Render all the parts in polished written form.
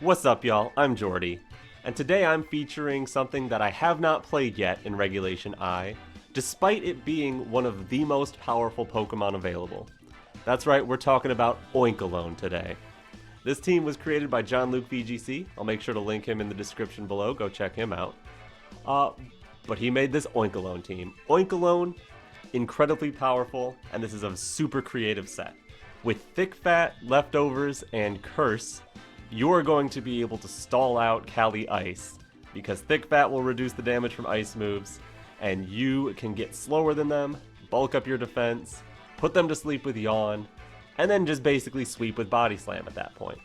What's up, y'all? I'm Jordy, and today I'm featuring something that I have not played yet in Regulation I, despite it being one of the most powerful Pokemon available. That's right, we're talking about Oinkologne today. This team was created by LukeVGC. I'll make sure to link him in the description below, go check him out. But he made this Oinkologne team. Oinkologne, incredibly powerful, and this is a super creative set. With Thick Fat, Leftovers, and Curse, you're going to be able to stall out Cali Ice, because Thick Fat will reduce the damage from ice moves, and you can get slower than them, bulk up your defense, put them to sleep with Yawn, and then just basically sweep with Body Slam at that point.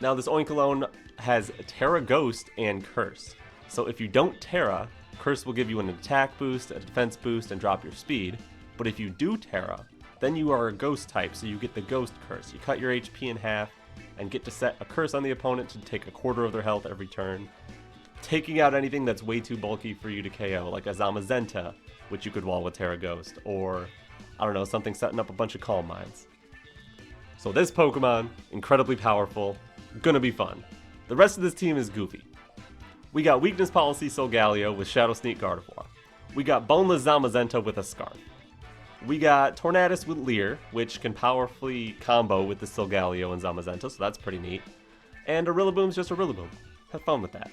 Now this Oinkologne has Tera Ghost and Curse, so if you don't Tera, Curse will give you an attack boost, a defense boost, and drop your speed, but if you do Tera, then you are a Ghost type, so you get the Ghost Curse. You cut your HP in half, and get to set a curse on the opponent to take a quarter of their health every turn, taking out anything that's way too bulky for you to KO, like a Zamazenta, which you could wall with Tera Ghost, or, I don't know, something setting up a bunch of Calm Minds. So this Pokemon, incredibly powerful, gonna be fun. The rest of this team is goofy. We got Weakness Policy Solgaleo with Shadow Sneak Gardevoir. We got Boneless Zamazenta with a Scarf. We got Tornadus with Leer, which can powerfully combo with the Solgaleo and Zamazenta, so that's pretty neat. And a Rillaboom's just a Rillaboom. Have fun with that.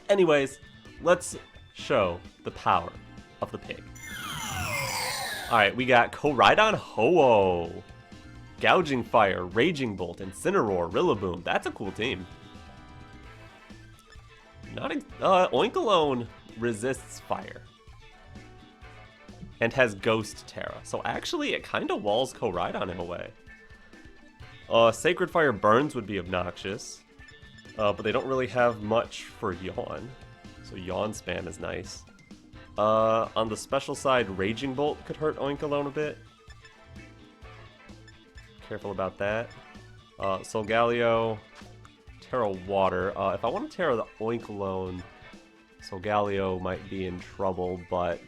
Anyways, let's show the power of the pig. Alright, we got Koraidon Ho-Oh, Gouging Fire, Raging Bolt, Incineroar, Rillaboom. That's a cool team. Oinkologne resists fire. And has Ghost Tera. So actually, it kind of walls Koraidon in a way. Sacred Fire Burns would be obnoxious. But they don't really have much for Yawn. So Yawn spam is nice. On the special side, Raging Bolt could hurt Oinkologne a bit. Careful about that. Solgaleo, Tera Water. If I want to Tera the Oinkologne, Solgaleo might be in trouble, but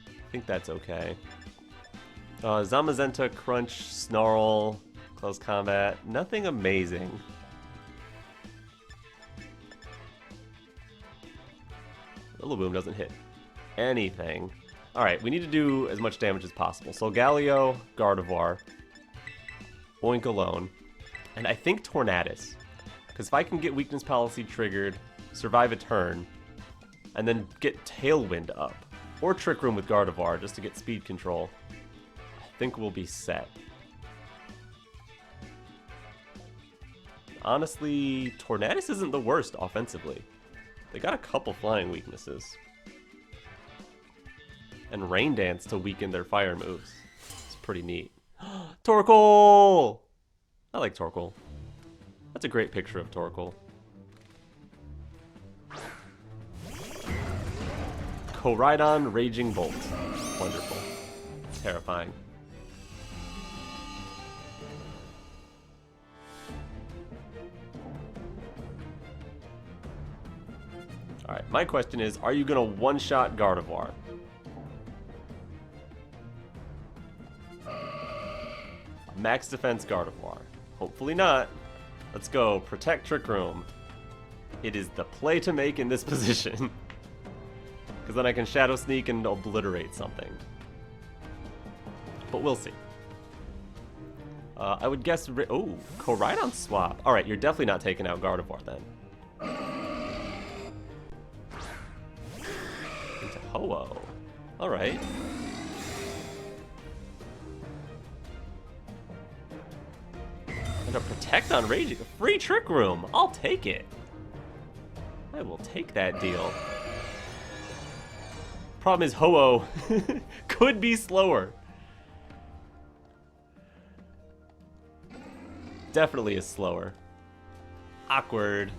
I think that's okay. Zamazenta, Crunch, Snarl, Close Combat, nothing amazing. Rillaboom doesn't hit anything. Alright, we need to do as much damage as possible. Solgaleo, Gardevoir, Oinkologne, and I think Tornadus. Because if I can get Weakness Policy triggered, survive a turn, and then get Tailwind up, or Trick Room with Gardevoir just to get speed control, I think we'll be set. Honestly, Tornadus isn't the worst offensively. They got a couple flying weaknesses. And Rain Dance to weaken their fire moves. It's pretty neat. Torkoal! I like Torkoal. That's a great picture of Torkoal. Koraidon Raging Bolt. Wonderful. Terrifying. Alright, my question is, are you gonna one-shot Gardevoir? Max defense Gardevoir. Hopefully not. Let's go. Protect Trick Room. It is the play to make in this position. Because then I can Shadow Sneak and obliterate something. But we'll see. I would guess... Oh, Koraidon swap. Alright, you're definitely not taking out Gardevoir then. Into Ho-Oh. Alright. And a Protect on Raging. A free Trick Room. I'll take it. I will take that deal. Problem is, Ho-Oh could be slower. Definitely is slower. Awkward.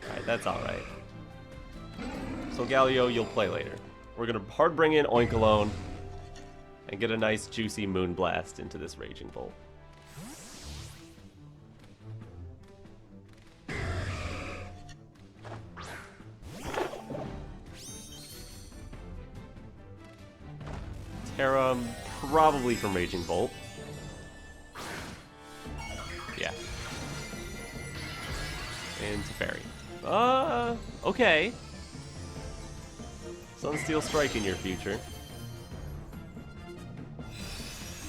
Alright, that's alright. Solgaleo, you'll play later. We're gonna hard bring in Oinkologne and get a nice juicy Moonblast into this Raging Bolt. Tera, probably from Raging Bolt. Yeah. And Teferi. Okay. Sunsteel Strike in your future.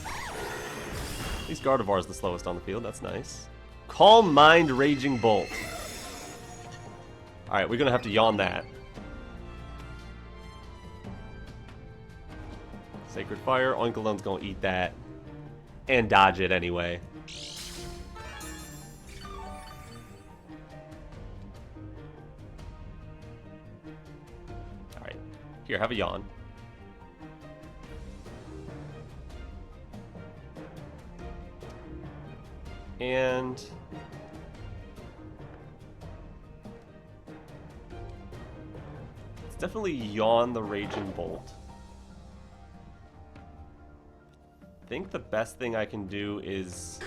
At least Gardevoir's the slowest on the field, that's nice. Calm Mind Raging Bolt. Alright, we're gonna have to yawn that. Sacred Fire, Oinkolone's gonna eat that. And dodge it anyway. Alright, here, have a yawn. And it's definitely Yawn the Raging Bolt. I think the best thing I can do is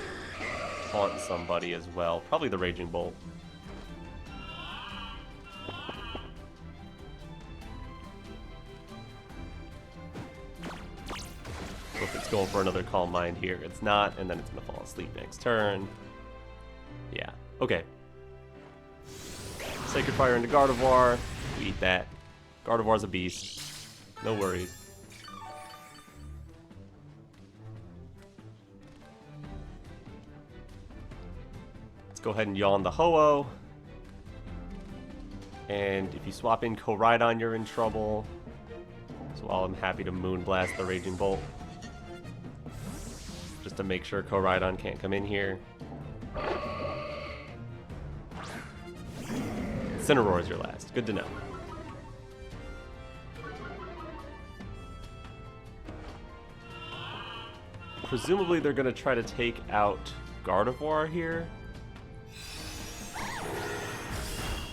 taunt somebody as well. Probably the Raging Bolt. So if it's going for another Calm Mind here, it's not, and then it's going to fall asleep next turn. Yeah, okay. Sacred Fire into Gardevoir. We eat that. Gardevoir's a beast. No worries. Let's go ahead and Yawn the Ho-Oh. And if you swap in Koraidon, you're in trouble. So I'm happy to Moonblast the Raging Bolt. Just to make sure Koraidon can't come in here. Incineroar is your last. Good to know. Presumably they're going to try to take out Gardevoir here.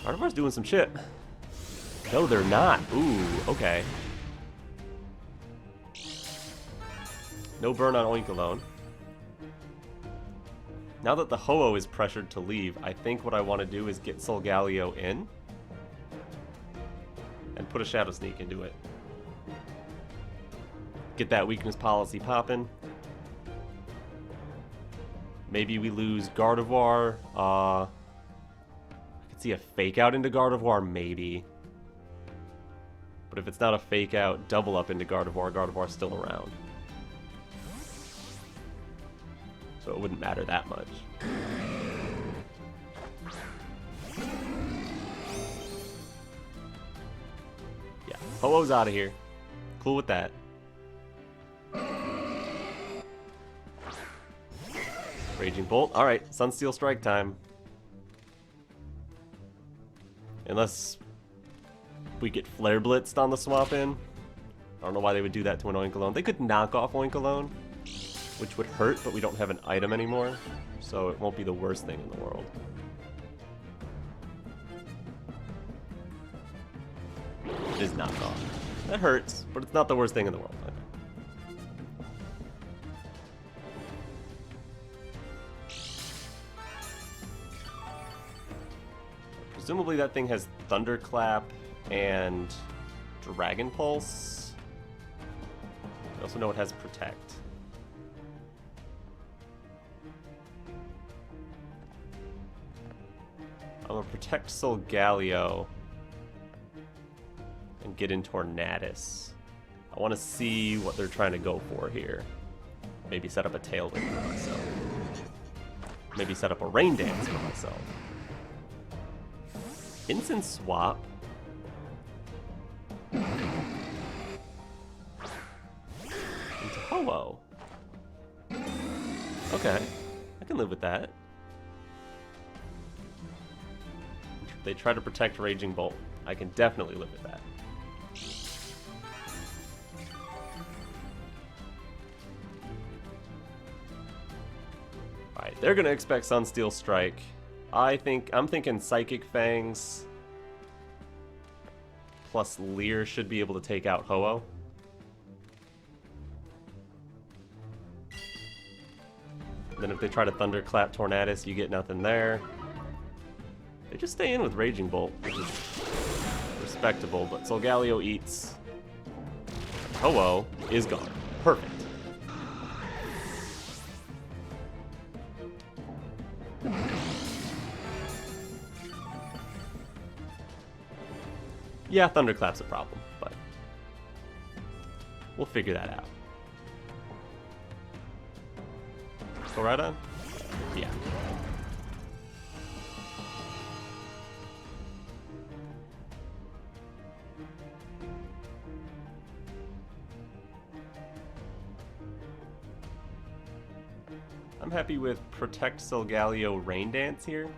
Gardevoir's doing some shit. No, they're not. Ooh, okay. No burn on Oinkologne. Now that the Ho-Oh is pressured to leave, I think what I want to do is get Solgaleo in. And put a Shadow Sneak into it. Get that weakness policy popping. Maybe we lose Gardevoir. I could see a Fake Out into Gardevoir, maybe. But if it's not a Fake Out, double up into Gardevoir. Gardevoir's still around. So it wouldn't matter that much. Yeah, Ho-Oh's out of here. Cool with that. Raging Bolt. Alright, Sunsteel Strike time. Unless we get Flare Blitzed on the swap in. I don't know why they would do that to an Oinkologne. They could knock off Oinkologne, which would hurt, but we don't have an item anymore, so it won't be the worst thing in the world. It is knock off. That hurts, but it's not the worst thing in the world. Okay. Presumably that thing has Thunderclap and Dragon Pulse. I also know it has Protect. I'm gonna protect Solgaleo and get in Tornadus. I want to see what they're trying to go for here. Maybe set up a Tailwind for myself. Maybe set up a Rain Dance for myself. Instant Swap. Into Ho-Oh. Okay, I can live with that. They try to protect Raging Bolt. I can definitely live with that. Alright, they're gonna expect Sunsteel Strike. I'm thinking Psychic Fangs plus Leer should be able to take out Ho-Oh. Then if they try to Thunderclap Tornadus, you get nothing there. They just stay in with Raging Bolt, which is respectable, but Solgaleo eats. Ho-Oh is gone. Perfect. Yeah, Thunderclap's a problem, but we'll figure that out. Go right on? Yeah. I'm happy with Protect Solgaleo Rain Dance here.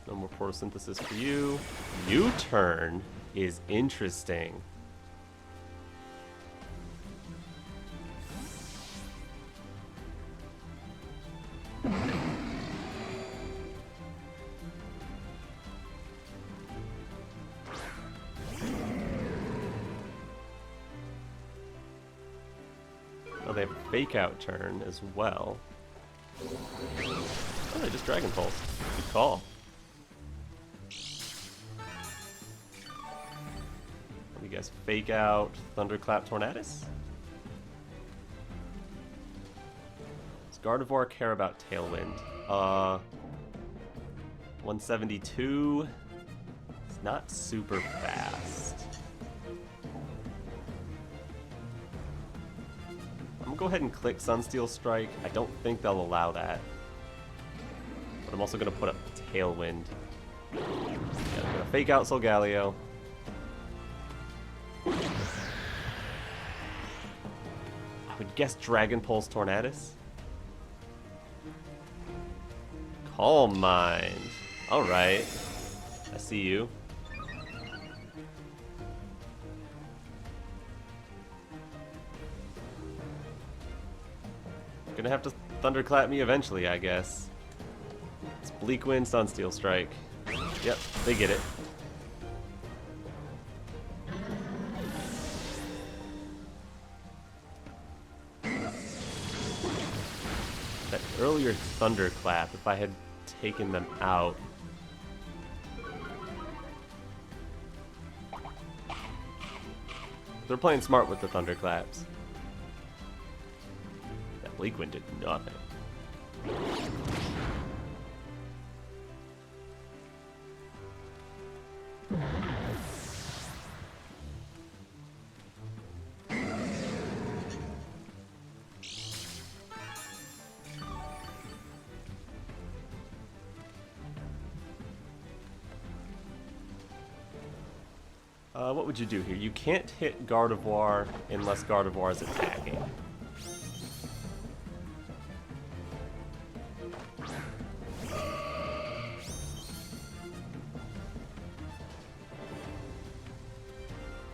No more photosynthesis for you. U-turn is interesting. Oh, they have a fake out turn as well. Oh, they just Dragon Pulse. Good call. You guys fake out Thunderclap Tornadus? Does Gardevoir care about Tailwind? 172. It's not super fast. I'm gonna go ahead and click Sunsteel Strike. I don't think they'll allow that. But I'm also gonna put up Tailwind. Yeah, I'm gonna fake out Solgaleo. I would guess Dragon Pulse Tornadus. Calm Mind. Alright. I see you. Gonna have to Thunderclap me eventually, I guess. It's Bleakwind, Sunsteel Strike. Yep, they get it. That earlier Thunderclap, if I had taken them out. They're playing smart with the Thunderclaps. That Bleakwind did nothing. What would you do here? You can't hit Gardevoir unless Gardevoir is attacking.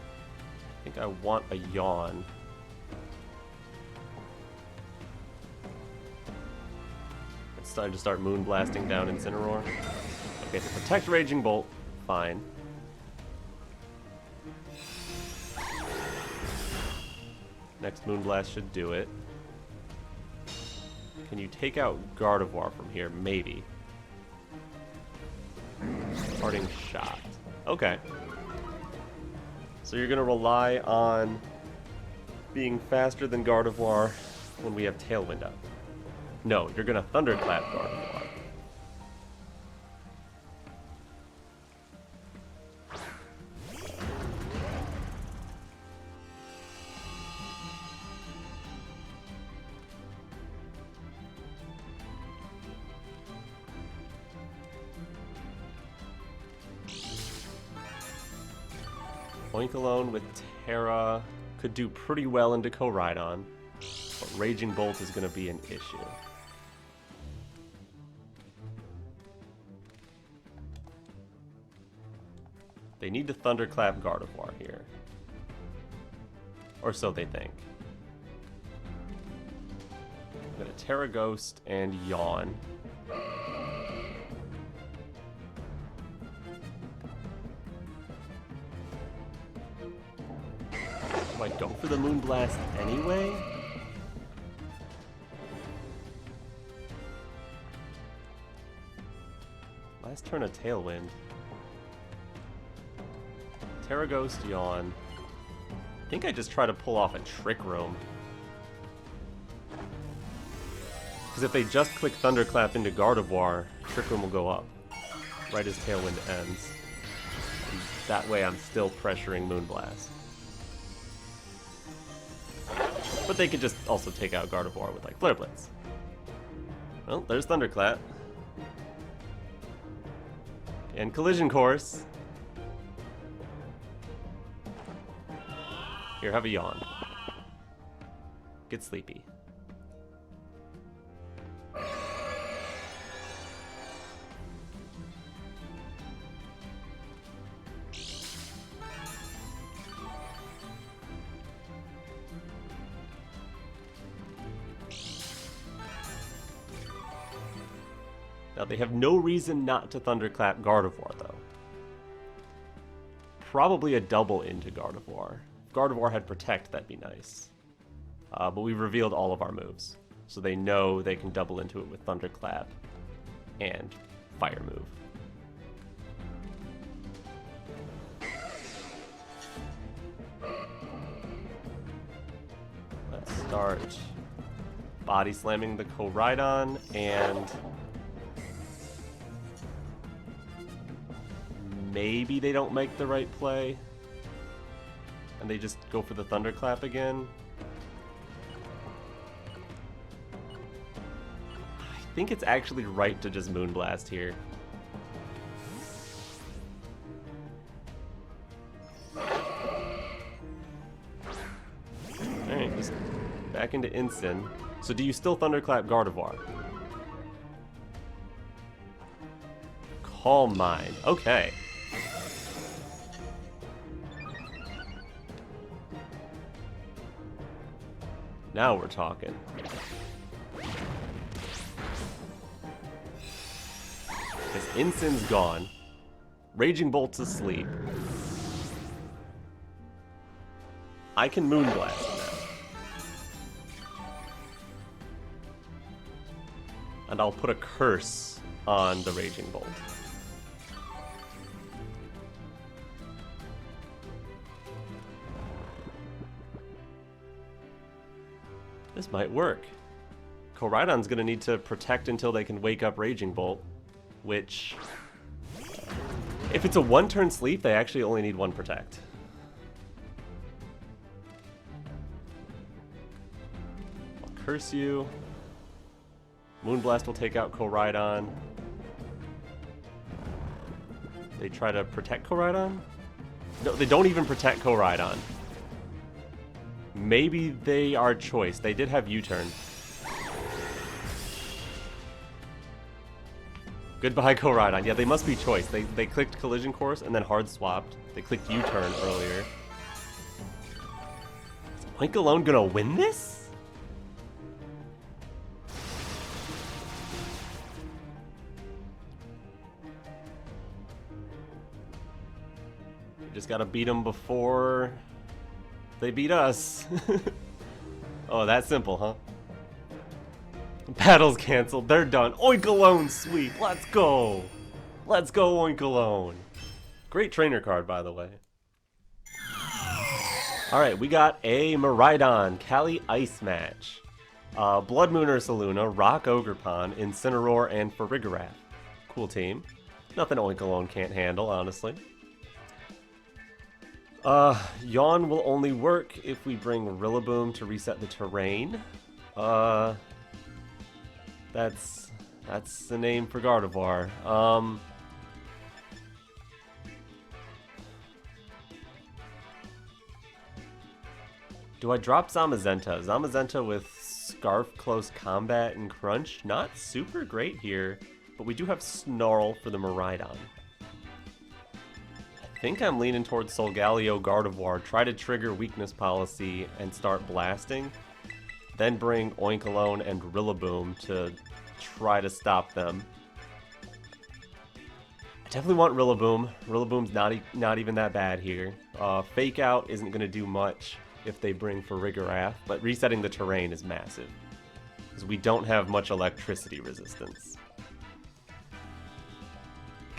I think I want a Yawn. It's time to start Moonblasting down Incineroar. Okay, so protect Raging Bolt, fine. Next Moonblast should do it. Can you take out Gardevoir from here? Maybe. Parting Shot. Okay. So you're going to rely on being faster than Gardevoir when we have Tailwind up. No, you're going to Thunderclap Gardevoir. Oinkologne with Tera could do pretty well into Koraidon, but Raging Bolt is going to be an issue. They need to Thunderclap Gardevoir here. Or so they think. I'm going to Tera Ghost and Yawn. Do I go for the Moonblast anyway? turn a Tailwind. Tera Ghost, Yawn. I think I just try to pull off a Trick Room. Because if they just click Thunderclap into Gardevoir, Trick Room will go up right as Tailwind ends. And that way I'm still pressuring Moonblast. But they could just also take out Gardevoir with like Flare Blitz. Well, there's Thunderclap. And Collision Course. Here, have a Yawn. Get sleepy. Now, they have no reason not to Thunderclap Gardevoir, though. Probably a double into Gardevoir. If Gardevoir had Protect, that'd be nice. But we've revealed all of our moves, so they know they can double into it with Thunderclap and Fire move. Let's start Body Slamming the Koraidon and maybe they don't make the right play and they just go for the Thunderclap again. I think it's actually right to just Moonblast here. Alright, just back into Instant. So do you still Thunderclap Gardevoir? Calm Mind. Okay. Now we're talking. His Instin's gone. Raging Bolt's asleep. I can Moonblast now. And I'll put a curse on the Raging Bolt. This might work. Koraidon's gonna need to protect until they can wake up Raging Bolt, which, if it's a one-turn sleep, they actually only need one protect. I'll curse you. Moonblast will take out Koraidon. They try to protect Koraidon? No, they don't even protect Koraidon. Maybe they are choice. They did have U-turn. Goodbye, Koraidon. Yeah, they must be choice. They clicked Collision Course and then hard swapped. They clicked U-turn earlier. Is Oinkologne gonna win this? We just gotta beat them before they beat us. Oh, that simple, huh? Battle's canceled. They're done. Oinkologne sweep. Let's go. Let's go, Oinkologne. Great trainer card, by the way. Alright, we got a Miraidon Kali Ice match. Blood Moon Ursaluna, Rock Ogerpon, Incineroar, and Farigiraf. Cool team. Nothing Oinkologne can't handle, honestly. Yawn will only work if we bring Rillaboom to reset the terrain. That's the name for Gardevoir. Do I drop Zamazenta? Zamazenta with Scarf, Close Combat, and Crunch? Not super great here, but we do have Snarl for the Miraidon. I think I'm leaning towards Solgaleo Gardevoir. Try to trigger Weakness Policy and start blasting. Then bring Oinkologne and Rillaboom to try to stop them. I definitely want Rillaboom. Rillaboom's not even that bad here. Fake Out isn't going to do much if they bring Farigiraf, but resetting the terrain is massive, because we don't have much electricity resistance.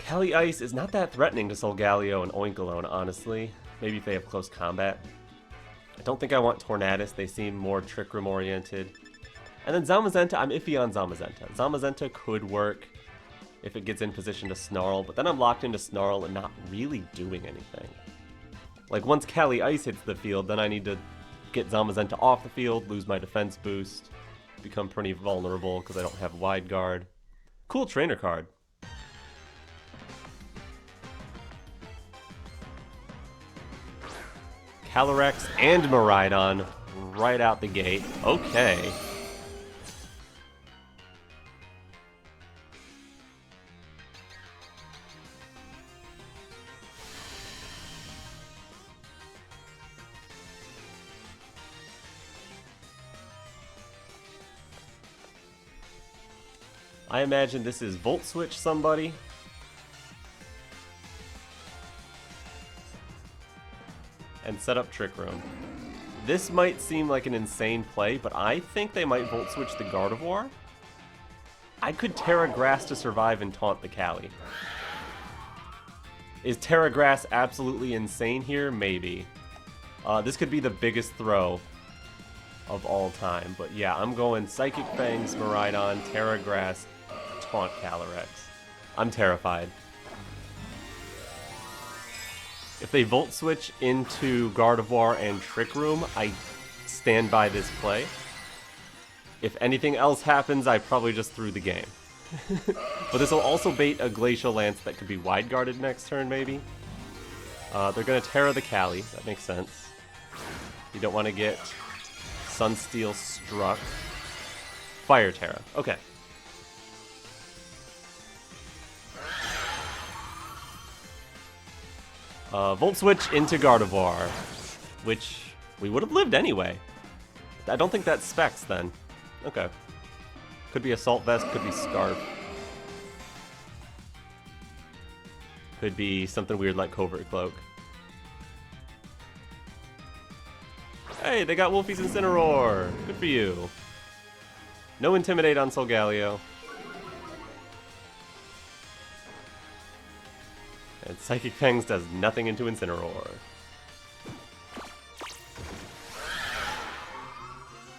Cali Ice is not that threatening to Solgaleo and Oinkologne, honestly. Maybe if they have close combat. I don't think I want Tornadus, they seem more Trick Room oriented. And then Zamazenta, I'm iffy on Zamazenta. Zamazenta could work if it gets in position to Snarl, but then I'm locked into Snarl and not really doing anything. Like, once Cali Ice hits the field, then I need to get Zamazenta off the field, lose my defense boost, become pretty vulnerable because I don't have Wide Guard. Cool trainer card. Calyrex and Miraidon right out the gate. Okay. I imagine this is Volt Switch somebody. And set up Trick Room. This might seem like an insane play, but I think they might Volt Switch the Gardevoir. I could Tera Grass to survive and taunt the Cali. Is Tera Grass absolutely insane here? Maybe. This could be the biggest throw of all time, but yeah, I'm going Psychic Fangs, Miraidon, Tera Grass, taunt Calyrex. I'm terrified. If they Volt Switch into Gardevoir and Trick Room, I stand by this play. If anything else happens, I probably just threw the game. But this will also bait a Glacial Lance that could be Wide Guarded next turn, maybe. They're going to Tera the Cali. That makes sense. You don't want to get Sunsteel Struck. Fire Tera. Okay. Volt Switch into Gardevoir, which we would have lived anyway. I don't think that's Specs then. Okay. Could be Assault Vest, could be Scarf. Could be something weird like Covert Cloak. Hey, they got Wolfie's Incineroar! Good for you. No Intimidate on Solgaleo. And Psychic Fangs does nothing into Incineroar.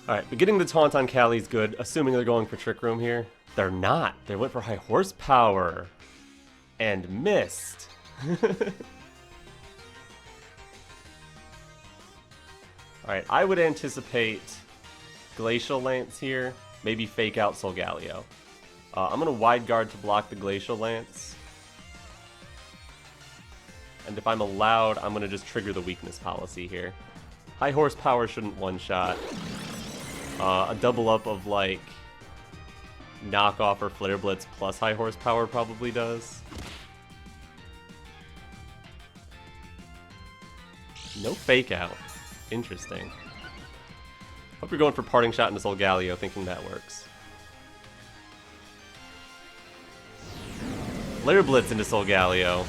Alright, but getting the taunt on Cali is good, assuming they're going for Trick Room here. They're not. They went for High Horsepower. And missed. Alright, I would anticipate Glacial Lance here. Maybe fake out Solgaleo. I'm going to Wide Guard to block the Glacial Lance. And if I'm allowed, I'm going to just trigger the weakness policy here. High Horsepower shouldn't one-shot. A double up of, like, Knockoff or Flare Blitz plus High Horsepower probably does. No Fake Out. Interesting. Hope you're going for Parting Shot into Solgaleo, thinking that works. Flare Blitz into Solgaleo.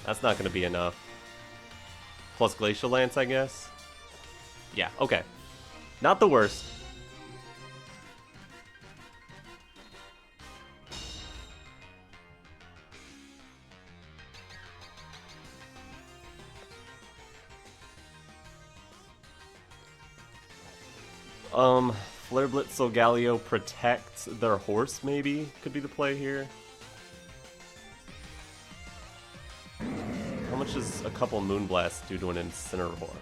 That's not going to be enough. Plus Glacial Lance, I guess? Yeah, okay. Not the worst. Flare Blitz Solgaleo protects their horse, maybe? Could be the play here. How much does a couple Moonblasts do to an Incineroar?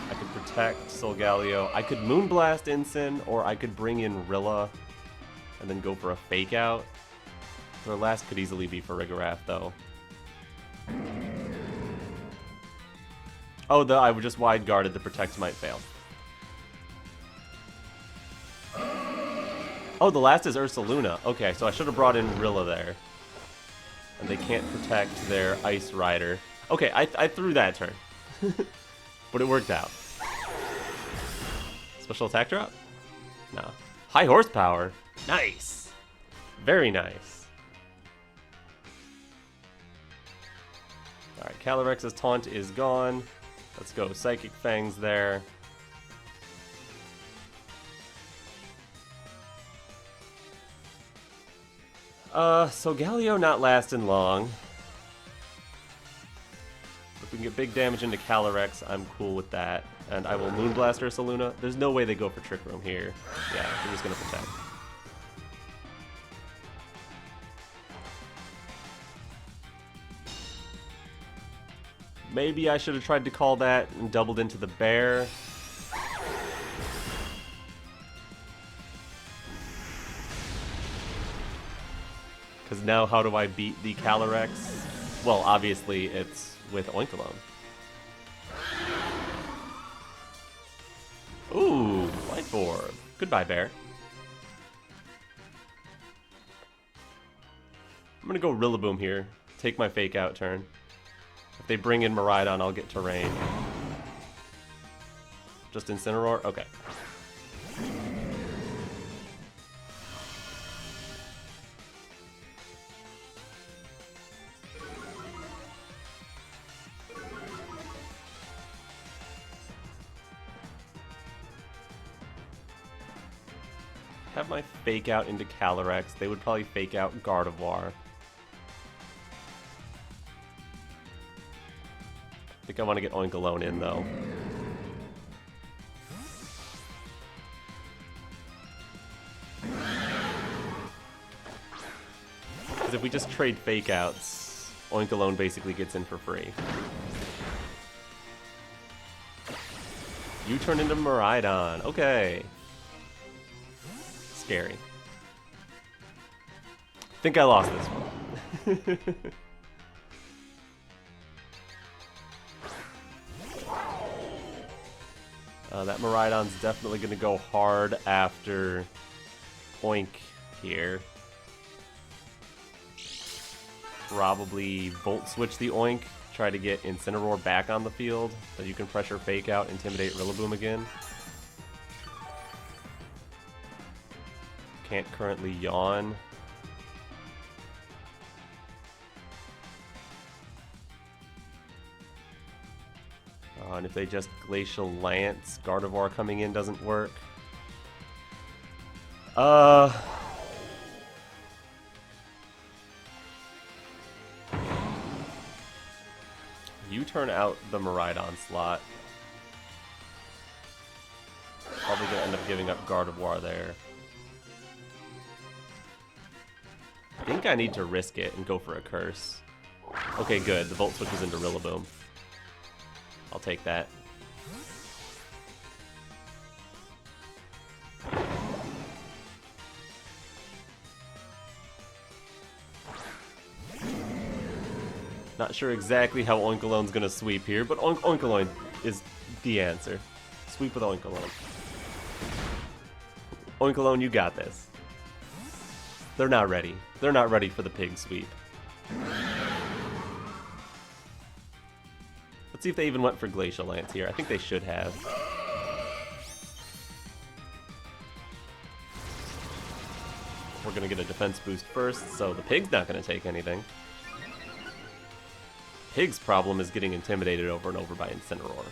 I could protect Solgaleo. I could Moonblast Incin, or I could bring in Rilla and then go for a Fake Out. Their last could easily be for Farigiraf, though. Oh, I would just Wide Guarded, the Protect might fail. Oh, the last is Ursaluna. Okay, so I should have brought in Rilla there. And they can't protect their Ice Rider. Okay, I threw that turn. But it worked out. Special attack drop? No. High Horsepower? Nice! Very nice. Alright, Calyrex's taunt is gone. Let's go Psychic Fangs there. Solgaleo not lasting long. If we can get big damage into Calyrex, I'm cool with that. And I will Moonblast Ursaluna. There's no way they go for Trick Room here. Yeah, they're just gonna protect. Maybe I should have tried to call that and doubled into the bear. Because now how do I beat the Calyrex? Well, obviously it's with Oinkologne. Ooh, Life Orb. Goodbye, bear. I'm gonna go Rillaboom here. Take my Fake Out turn. If they bring in Miraidon, I'll get Terrain. Just Incineroar? Okay. Have my Fake Out into Calyrex. They would probably Fake Out Gardevoir. I think I want to get Oinkologne in, though. Because if we just trade Fake Outs, Oinkologne basically gets in for free. You turn into Miraidon. Okay. Scary. I think I lost this one. That Miraidon's definitely going to go hard after Oink here. Probably Volt Switch the Oink, try to get Incineroar back on the field, so you can pressure Fake Out, intimidate Rillaboom again. Can't currently Yawn. And if they just Glacial Lance, Gardevoir coming in doesn't work. You turn out the Miraidon slot. Probably gonna end up giving up Gardevoir there. I think I need to risk it and go for a Curse. Okay, good. The Volt switches into Rillaboom. I'll take that. Not sure exactly how Oinkologne's gonna sweep here, but Oinkologne is the answer. Sweep with Oinkologne. Oinkologne, you got this. They're not ready. They're not ready for the pig sweep. Let's see if they even went for Glacial Lance here. I think they should have. We're gonna get a defense boost first, so the pig's not gonna take anything. Pig's problem is getting intimidated over and over by Incineroar.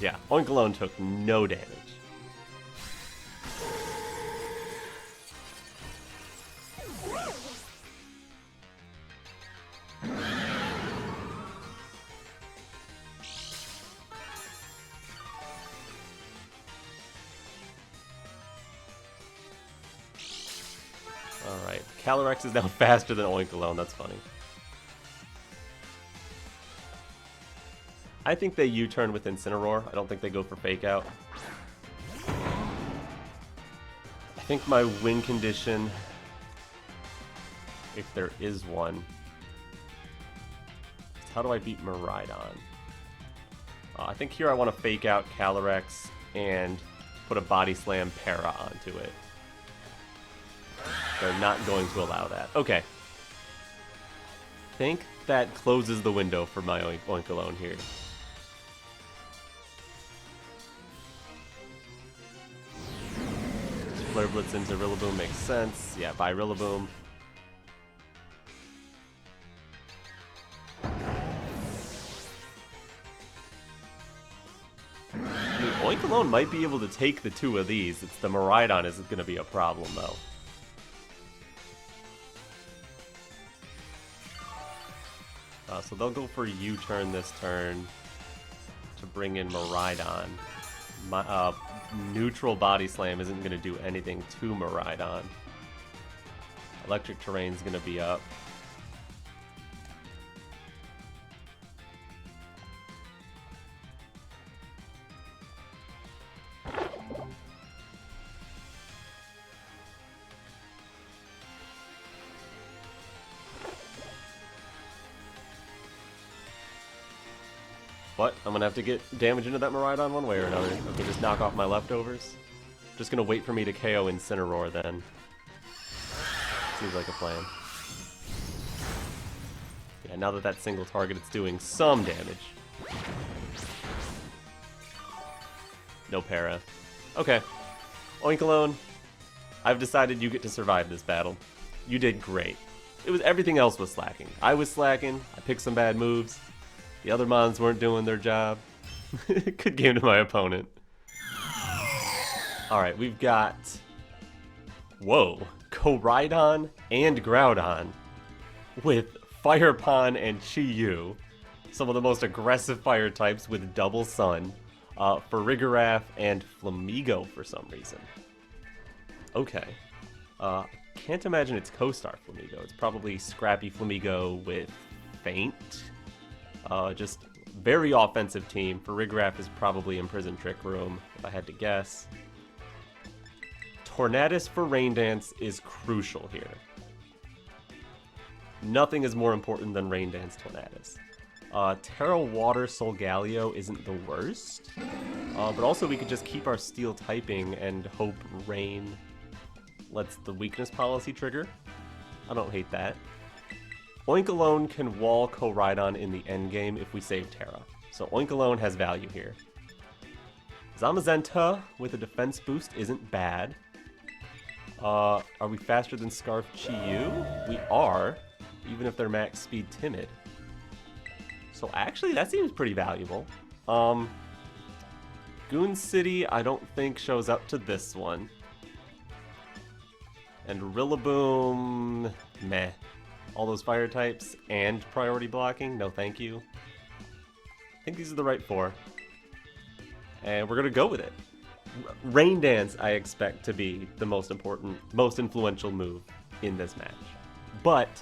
Yeah, Oinkologne took no damage. Alright, Calyrex is now faster than Oinkologne, that's funny. I think they U-turn with Incineroar. I don't think they go for Fake Out. I think my win condition, if there is one, is how do I beat Miraidon? I think here I want to Fake Out Calyrex and put a Body Slam Tera onto it. They're not going to allow that. Okay. I think that closes the window for my Oinkologne here. Flare Blitz into Rillaboom makes sense. Yeah, buy Rillaboom. Oinkologne might be able to take the 2 of these. It's the Miraidon is going to be a problem, though. So they'll go for U-turn this turn to bring in Miraidon. Neutral Body Slam isn't going to do anything to Miraidon. Electric Terrain's going to be up. But I'm going to have to get damage into that Miraidon one way or another. I can just knock off my leftovers. Just going to wait for me to KO Incineroar then. Seems like a plan. Yeah, now that that single target, it's doing some damage. No para. Okay. Oinkologne, I've decided you get to survive this battle. You did great. Everything else was slacking. I was slacking. I picked some bad moves. The other mons weren't doing their job. Good game to my opponent. Alright, we've got... Whoa. Koraidon and Groudon with Fire Pon and Chi-Yu. Some of the most aggressive fire types with double Sun. Farigiraf and Flamigo for some reason. Okay. Can't imagine it's Co-Star Flamigo. It's probably Scrappy Flamigo with Faint. Just very offensive team. Farigiraf is probably Imprisoned Trick Room, if I had to guess. Tornadus for Rain Dance is crucial here. Nothing is more important than Rain Dance Tornadus. Tera Water Solgaleo isn't the worst, but also we could just keep our Steel typing and hope Rain lets the Weakness Policy trigger. I don't hate that. Oinkologne can wall Koraidon in the endgame if we save Tera, so Oinkologne has value here. Zamazenta with a defense boost isn't bad. Are we faster than Scarf Chi-Yu? We are, even if they're max speed timid. So actually, that seems pretty valuable. Goon City, I don't think shows up to this one. And Rillaboom, meh. All those fire types and priority blocking, no thank you. I think these are the right 4. And we're gonna go with it. Rain Dance, I expect to be the most important, most influential move in this match. But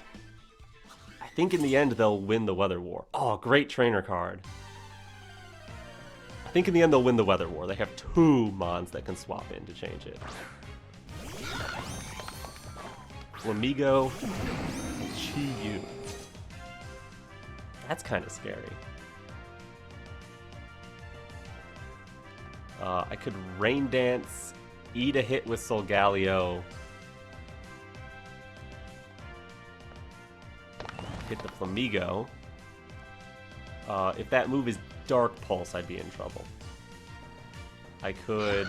I think in the end they'll win the Weather War. Oh, great trainer card. I think in the end they'll win the Weather War. They have 2 mons that can swap in to change it. Flamigo, Chi-Yu. That's kind of scary. I could Rain Dance, eat a hit with Solgaleo, hit the Flamigo. If that move is Dark Pulse, I'd be in trouble. I could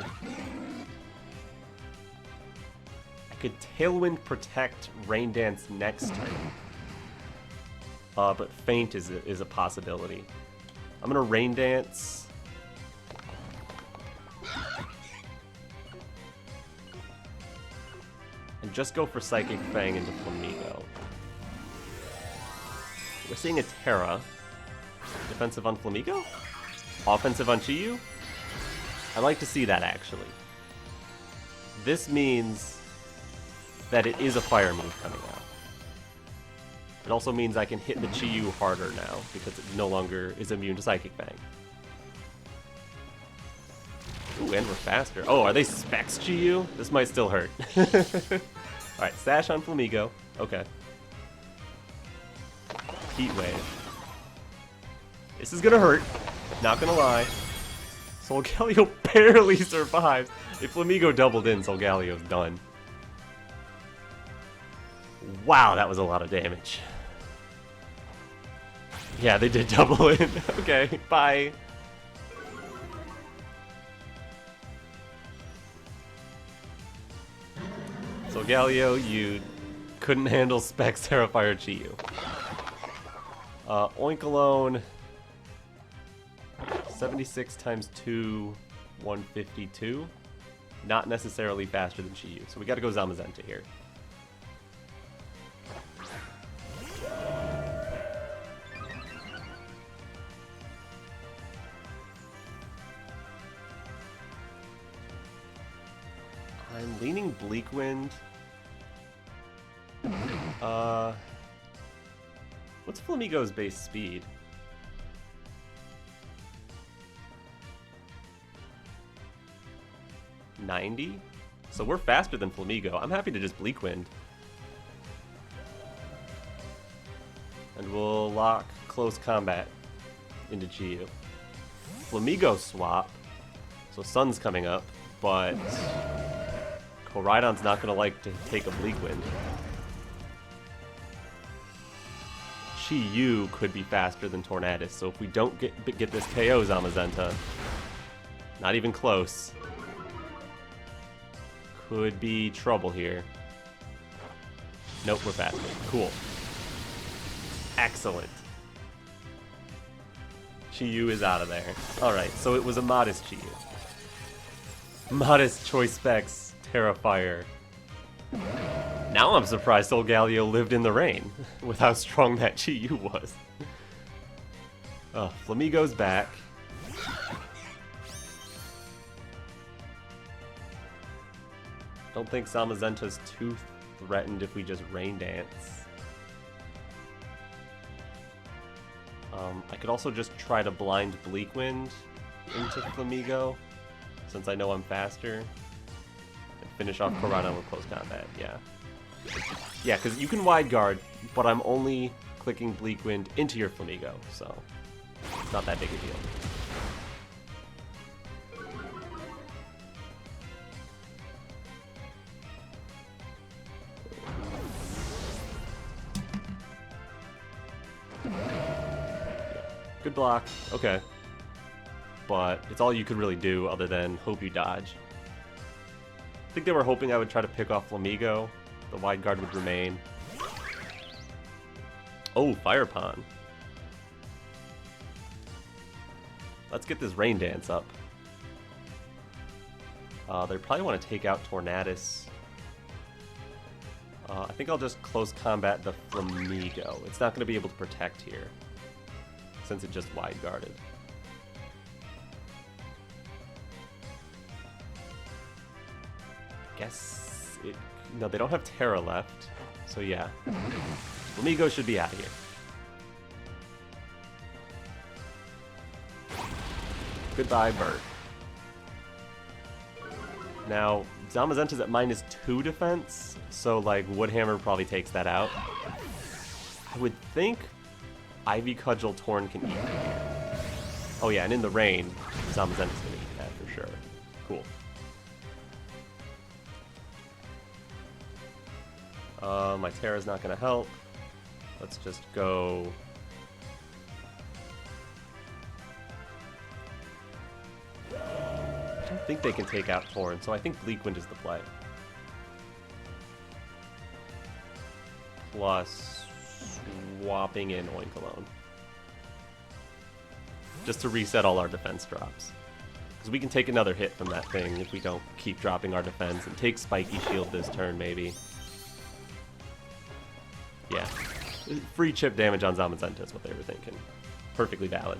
Tailwind protect Rain Dance next turn. But Faint is a possibility. I'm gonna Rain Dance. And just go for Psychic Fang into Flamigo. We're seeing a Tera. Defensive on Flamigo? Offensive on Chi-Yu? I'd like to see that, actually. This means that it is a fire move coming out. It also means I can hit the Chi-Yu harder now, because it no longer is immune to Psychic Fang. Ooh, and we're faster. Oh, are they Specs Chi-Yu? This might still hurt. Alright, Sash on Flamigo. Okay. Heat Wave. This is gonna hurt. Not gonna lie. Solgaleo barely survives. If Flamigo doubled in, Solgaleo's done. Wow, that was a lot of damage. Yeah, they did double in. Okay, bye. Solgaleo, you couldn't handle Specs Terrifier Chi-Yu. Oinkologne, 76 times 2. 152. Not necessarily faster than Chi-Yu, so we gotta go Zamazenta here. I'm leaning Bleakwind. What's Flamigo's base speed? $90? So we're faster than Flamigo. I'm happy to just Bleakwind. And we'll lock close combat into Chi-Yu. Flamigo swap. So Sun's coming up, but Koraidon's not going to like to take a Bleakwind. Chi-Yu could be faster than Tornadus, so if we don't get this KO Zamazenta, not even close, could be trouble here. Nope, we're faster. Cool. Excellent. Chi-Yu is out of there. Alright, so it was a modest Chi-Yu. Modest Choice Specs, Terrifier. Now I'm surprised Solgaleo lived in the rain with how strong that Chi-Yu was. Flamigo's back. Don't think Zamazenta's too threatened if we just Rain Dance. I could also just try to blind Bleakwind into Flamigo, since I know I'm faster. And finish off Koraidon with close combat, yeah. Yeah, because you can wide guard, but I'm only clicking Bleakwind into your Flamigo, so it's not that big a deal. Good block, okay. But it's all you could really do other than hope you dodge. I think they were hoping I would try to pick off Flamigo. The wide guard would remain. Oh, Fire Pond. Let's get this Rain Dance up. They probably want to take out Tornadus. I think I'll just close combat the Flamigo. It's not going to be able to protect here, since it just wide guarded. Guess it... No, they don't have Tera left, so yeah. Flamigo should be out of here. Goodbye, bird. Now, Zamazenta's at -2 defense, so like Woodhammer probably takes that out. I would think Ivy Cudgel Torn can eat that. Oh yeah, and in the rain, Zamazenta's gonna eat that for sure. Cool. My Tera's not gonna help. Let's just go... I don't think they can take out Torn, so I think Bleakwind is the play. Plus swapping in Oinkologne. Just to reset all our defense drops. Because we can take another hit from that thing if we don't keep dropping our defense, and take Spiky Shield this turn maybe. Yeah. Free chip damage on Zamazenta is what they were thinking. Perfectly valid.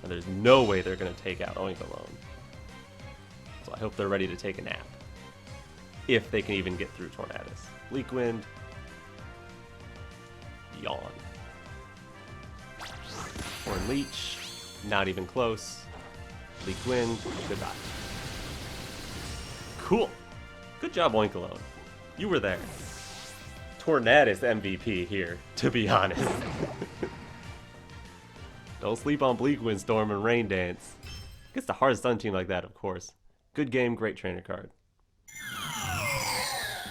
And there's no way they're going to take out Oinkologne. So I hope they're ready to take a nap. If they can even get through Tornadus. Bleakwind. Yawn. Horn Leech. Not even close. Bleakwind. Goodbye. Cool. Good job, Oinkologne. You were there. Tornadus MVP here, to be honest. Don't sleep on Bleakwind Storm and Rain Dance. Against a hard stun team like that, of course. Good game, great trainer card.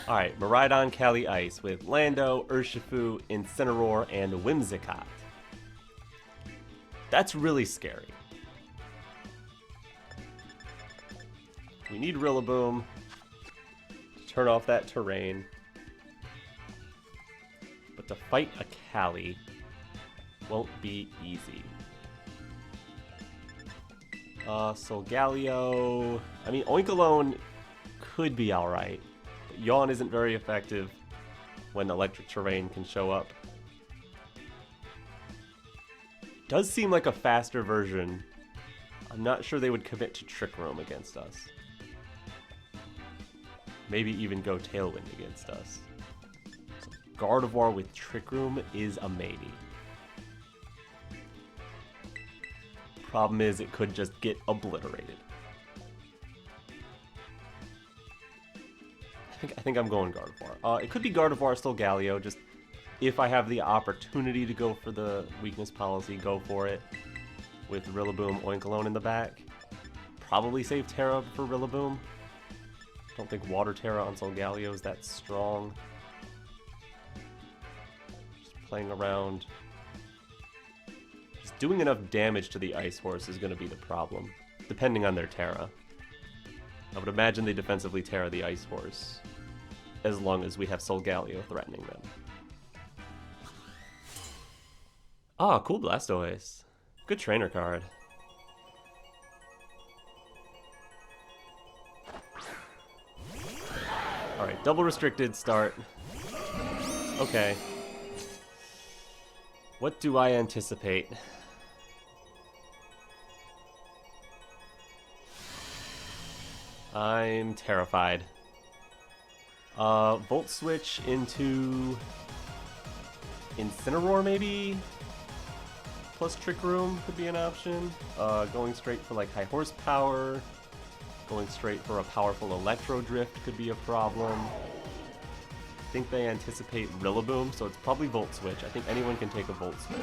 Alright, Miraidon Kali Ice with Lando, Urshifu, Incineroar, and Whimsicott. That's really scary. We need Rillaboom to turn off that terrain. But to fight a Kali won't be easy. Solgaleo. I mean, Oinkologne could be alright. But Yawn isn't very effective when electric terrain can show up. Does seem like a faster version. I'm not sure they would commit to Trick Room against us. Maybe even go Tailwind against us. So Gardevoir with Trick Room is a maybe. Problem is, it could just get obliterated. I think I'm going Gardevoir. It could be Gardevoir Solgaleo, just if I have the opportunity to go for the weakness policy, go for it. With Rillaboom, Oinkologne in the back. Probably save Tera for Rillaboom. Don't think Water Tera on Solgaleo is that strong. Just playing around. Just doing enough damage to the Ice Horse is going to be the problem, depending on their Tera. I would imagine they defensively Tera the Ice Horse, as long as we have Solgaleo threatening them. Ah, cool Blastoise. Good trainer card. Alright, double restricted start. Okay. What do I anticipate? I'm terrified. Volt Switch into Incineroar maybe? Plus Trick Room could be an option. Going straight for like high horsepower. Going straight for a powerful Electro Drift could be a problem. I think they anticipate Rillaboom, so it's probably Volt Switch. I think anyone can take a Volt Switch.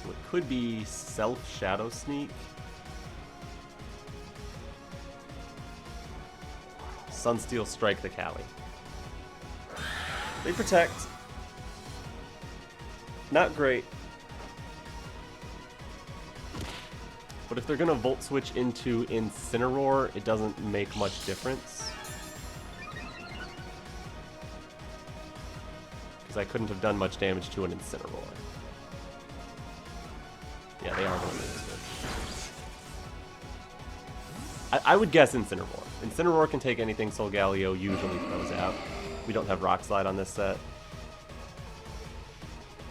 So it could be Self Shadow Sneak. Sunsteel Strike the Cali. They protect. Not great. But if they're gonna Volt Switch into Incineroar, it doesn't make much difference. Because I couldn't have done much damage to an Incineroar. Yeah, they are going to lose it. I would guess Incineroar. Incineroar can take anything Solgaleo usually throws out. We don't have Rock Slide on this set.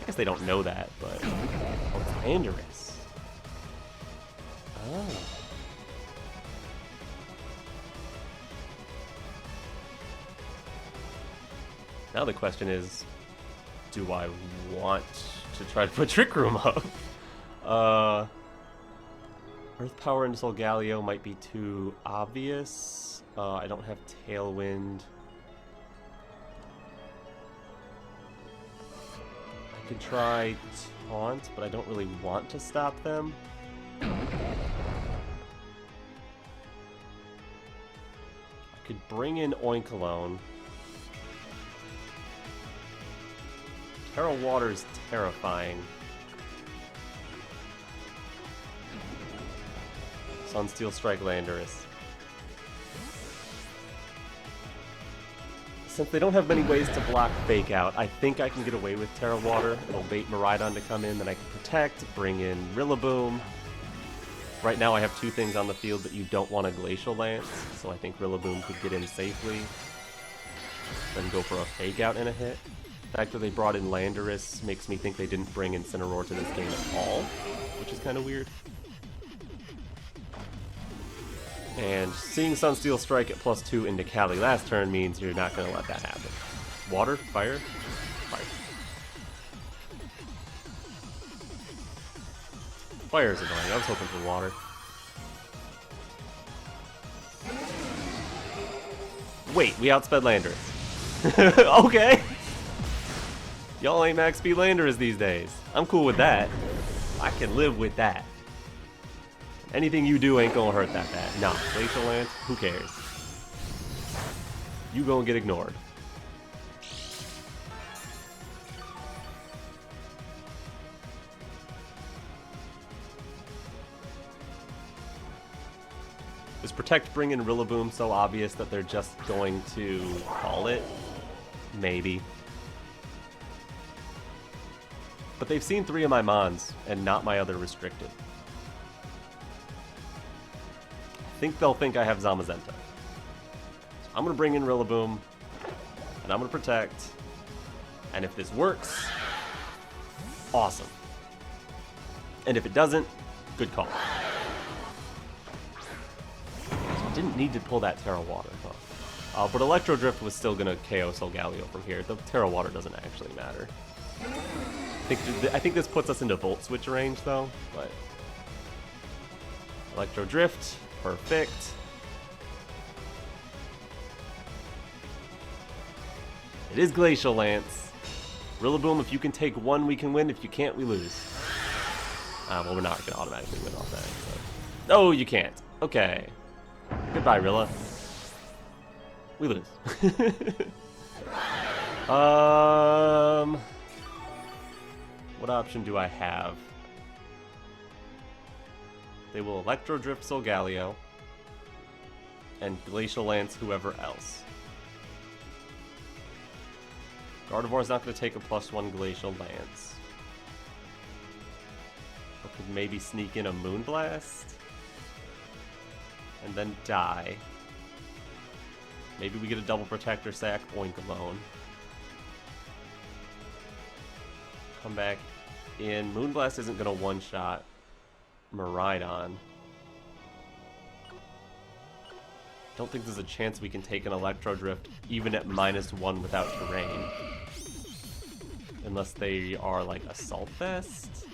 I guess they don't know that, but... Oh, it's Landorus. Oh. Now the question is, do I want to try to put Trick Room up? Earth Power into Solgaleo might be too obvious. I don't have Tailwind. I could try Taunt, but I don't really want to stop them. I could bring in Oinkologne. Tera Water's terrifying. Sunsteel Strike Landorus. Since they don't have many ways to block Fake Out, I think I can get away with Tera Water. It'll bait Miraidon to come in, then I can protect, bring in Rillaboom. Right now I have two things on the field that you don't want a Glacial Lance, so I think Rillaboom could get in safely. Then go for a Fake Out and a hit. The fact that they brought in Landorus makes me think they didn't bring Incineroar to this game at all, which is kind of weird. And seeing Sunsteel Strike at +2 into Cali last turn means you're not going to let that happen. Water? Fire? Fire. Fire is annoying. I was hoping for water. Wait, we outsped Landorus. Okay! Y'all ain't max speed Landorus these days. I'm cool with that. I can live with that. Anything you do ain't gonna hurt that bad. Nah, Glacial Lance, who cares? You gonna get ignored. Is Protect bring in Rillaboom so obvious that they're just going to call it? Maybe. But they've seen 3 of my Mons, and not my other restricted. I think they'll think I have Zamazenta. So I'm going to bring in Rillaboom, and I'm going to protect. And if this works, awesome. And if it doesn't, good call. So I didn't need to pull that Tera Water, huh? But Electro Drift was still going to KO Solgaleo from here. The Tera Water doesn't actually matter. I think this puts us into Volt Switch range, though. But Electro Drift, perfect. It is Glacial Lance. Rillaboom, if you can take 1, we can win. If you can't, we lose. Well, we're not going to automatically win off that. So. No, you can't. Okay. Goodbye, Rilla. We lose. What option do I have? They will Electro Drift Solgaleo and Glacial Lance whoever else. Gardevoir's not going to take a +1 Glacial Lance. Or could maybe sneak in a Moonblast and then die. Maybe we get a double Protector sack Oinkologne. Come back in. Moonblast isn't going to one-shot Miraidon. Don't think there's a chance we can take an Electro Drift even at -1 without terrain. Unless they are like Assault Vest.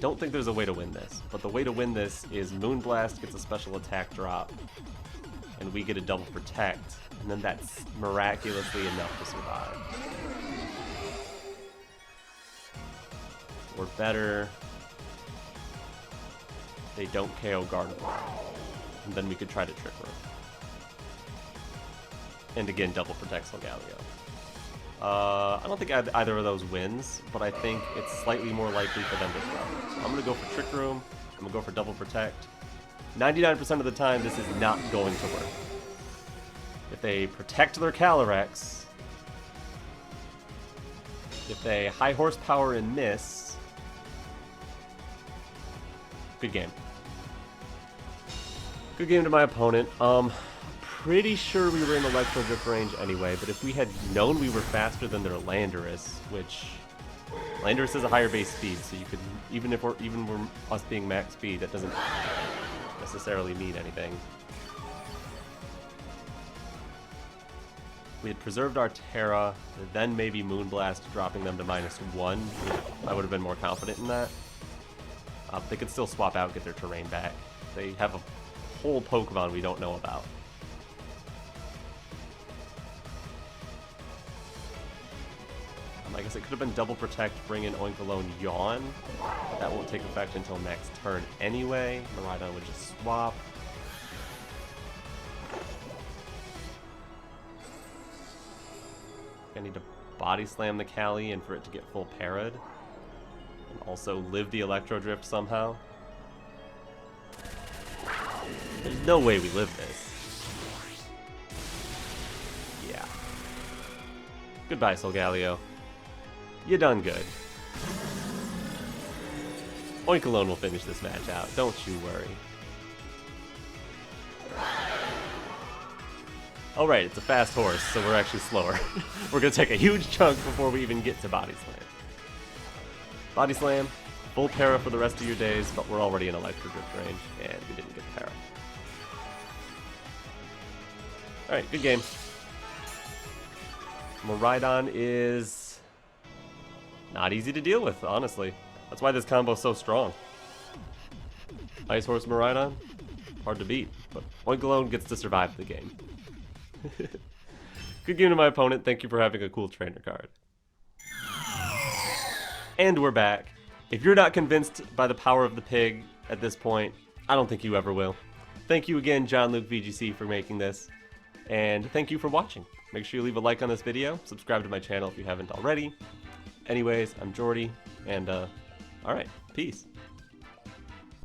Don't think there's a way to win this. But the way to win this is Moonblast gets a special attack drop. And we get a double protect. And then that's miraculously enough to survive. Or better, they don't KO Gardevoir. And then we could try to Trick Room. And again, double protect Solgaleo. I don't think either of those wins, but I think it's slightly more likely for them to throw. So I'm going to go for Trick Room. I'm going to go for double protect. 99% of the time, this is not going to work. If they protect their Calyrex, if they high horsepower and miss, good game. Good game to my opponent. Pretty sure we were in Electro Drift range anyway, but if we had known we were faster than their Landorus, which Landorus has a higher base speed, so you could even we're us being max speed, that doesn't necessarily mean anything. We had preserved our Tera, then maybe Moonblast dropping them to -1. I would have been more confident in that. They could still swap out, get their terrain back. They have a whole Pokemon we don't know about. I guess it could have been double protect, bring in Oinkologne, Yawn. But that won't take effect until next turn anyway. Miraidon would just swap. I need to body slam the Cali and for it to get full parried. And also live the Electro Drift somehow. There's no way we live this. Yeah. Goodbye, Solgaleo. You done good. Oinkologne will finish this match out, don't you worry. Alright, it's a fast horse, so we're actually slower. We're gonna take a huge chunk before we even get to Body Slam. Body Slam, full para for the rest of your days, but we're already in Electro Drift range, and we didn't get para. Alright, good game. Miraidon is not easy to deal with, honestly. That's why this combo is so strong. Ice Horse Miraidon, hard to beat, but Oinkologne gets to survive the game. Good game to my opponent. Thank you for having a cool trainer card. And we're back. If you're not convinced by the power of the pig at this point, I don't think you ever will. Thank you again, LukeVGC, for making this. And thank you for watching. Make sure you leave a like on this video. Subscribe to my channel if you haven't already. Anyways, I'm Jordy, and alright, peace.